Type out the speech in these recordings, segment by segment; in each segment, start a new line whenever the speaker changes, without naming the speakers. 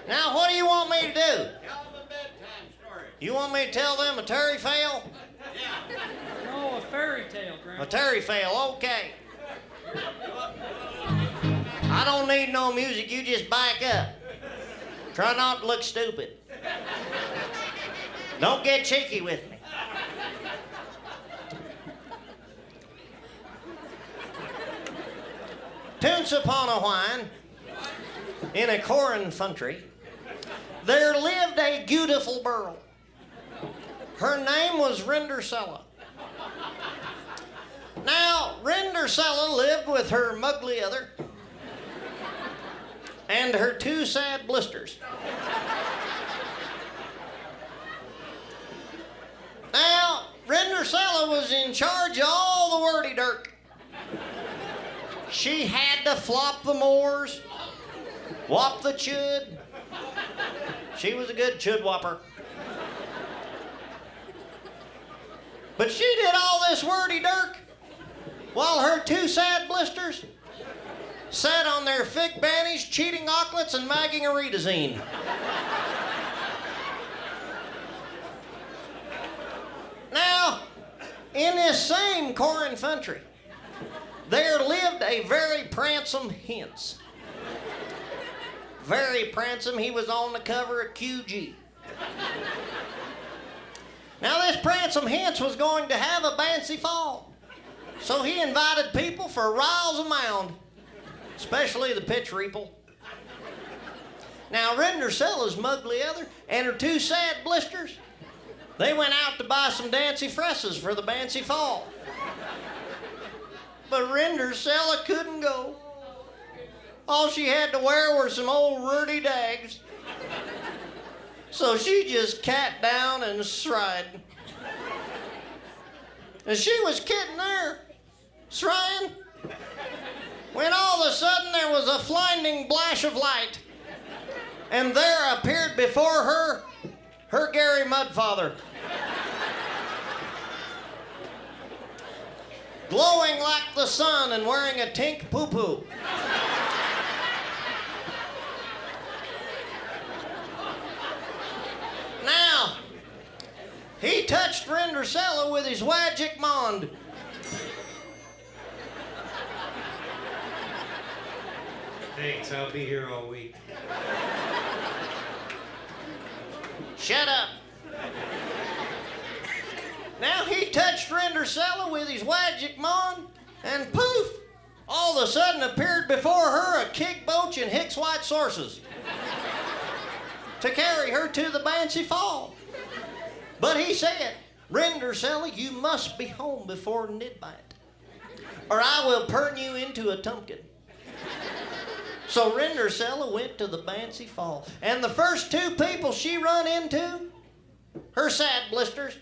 Now, what do you want me to do?
Tell them a bedtime story.
You want me to tell them a Terry fail?
Yeah.
No, a fairy tale, Grandpa.
A Terry fail, okay. I don't need no music, you just back up. Try not to look stupid. Don't get cheeky with me. Toonce upon a whine, in a corn country, there lived a beautiful girl. Her name was Rindersella. Now, Rindersella lived with her mugly other and her two sad blisters. Now, Rindersella was in charge of all the wordy dirt. She had to flop the moors, whop the chud. She was a good chud whopper. But she did all this wordy dirt while her two sad blisters sat on their fig bannies, cheating auklets and magging a redazine. Now, in this same corn country, there lived a very pransome hince. Very pransome, he was on the cover of QG. Now, this pransome hince was going to have a bancy fall, so he invited people for riles a mound, especially the pitch reaple. Now, Rindersella's mugly other and her two sad blisters, they went out to buy some dancy fresses for the bancy fall. But Rindersella couldn't go. All she had to wear were some old ruddy dags. So she just cat down and sried. And she was kidding there, srying, when all of a sudden there was a blinding flash of light. And there appeared before her, her Gary Mudfather. Glowing like the sun and wearing a tink poo-poo. Now, he touched Rindersella with his magic wand.
Thanks, I'll be here all week.
Shut up. Now he touched Rindersella with his magic wand, and poof, all of a sudden appeared before her a keg boach and Hicks white sources to carry her to the bancy fall. But he said, Rindersella, you must be home before midnight, or I will turn you into a tumpkin. So Rindersella went to the bancy fall, and the first two people she run into, her sad blisters.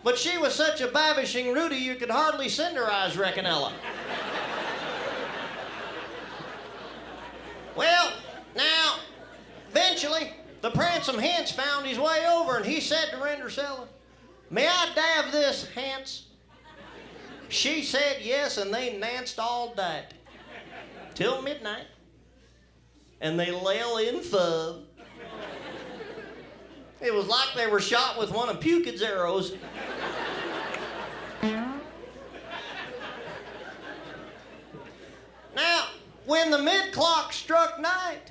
But she was such a babishing Rudy you could hardly cinderize Reckonella. Well, now, eventually, the pransome Hance found his way over, and he said to Rindersella, "May I dab this, Hance?" She said yes, and they danced all night, till midnight, and they lay in fub. It was like they were shot with one of Pukett's arrows. Now, when the mid-clock struck night,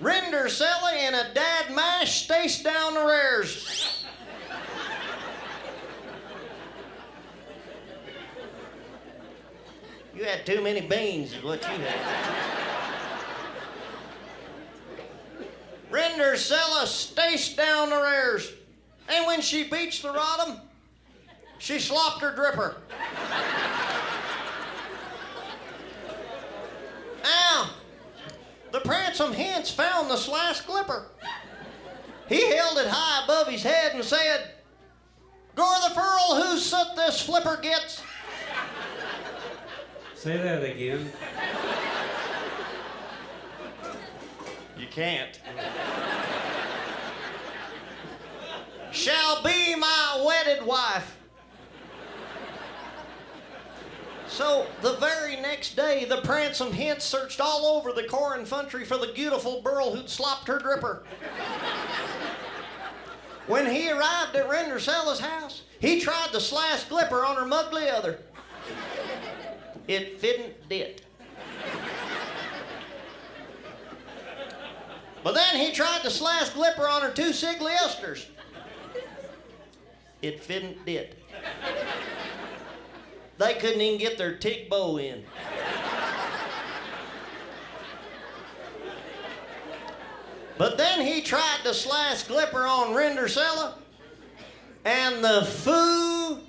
Rindersella in a dad mash staced down the rares. You had too many beans is what you had. Rindersella staced down the rares, and when she beached the rodham, she slopped her dripper. Now, the pransome Hance found the slash clipper. He held it high above his head and said, "Gore the furl, whose soot this flipper gets."
Say that again.
You can't. "Shall be my wedded wife." So the very next day, the Pransome Hens searched all over the corn country for the beautiful girl who'd slopped her dripper. When he arrived at Rendercella's house, he tried to slice Glipper on her mugly other. It didn't did. But then he tried to slice Glipper on her two siggly esters. It didn't did. They couldn't even get their tick bow in. But then he tried to slice Glipper on Rendercella, and the foo...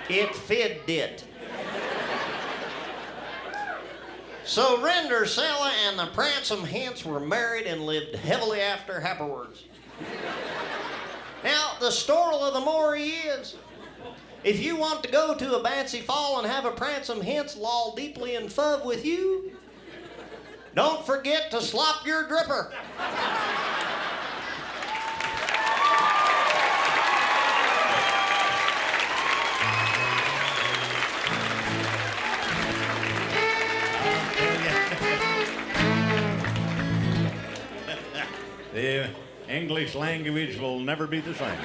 It fid it. So Rendercella and the Pransome Hens were married and lived heavily after afterwards. Now, the story of the story is, if you want to go to a bouncy fall and have a Pransome Hens loll deeply in love with you, don't forget to slop your dripper.
The English language will never be the same.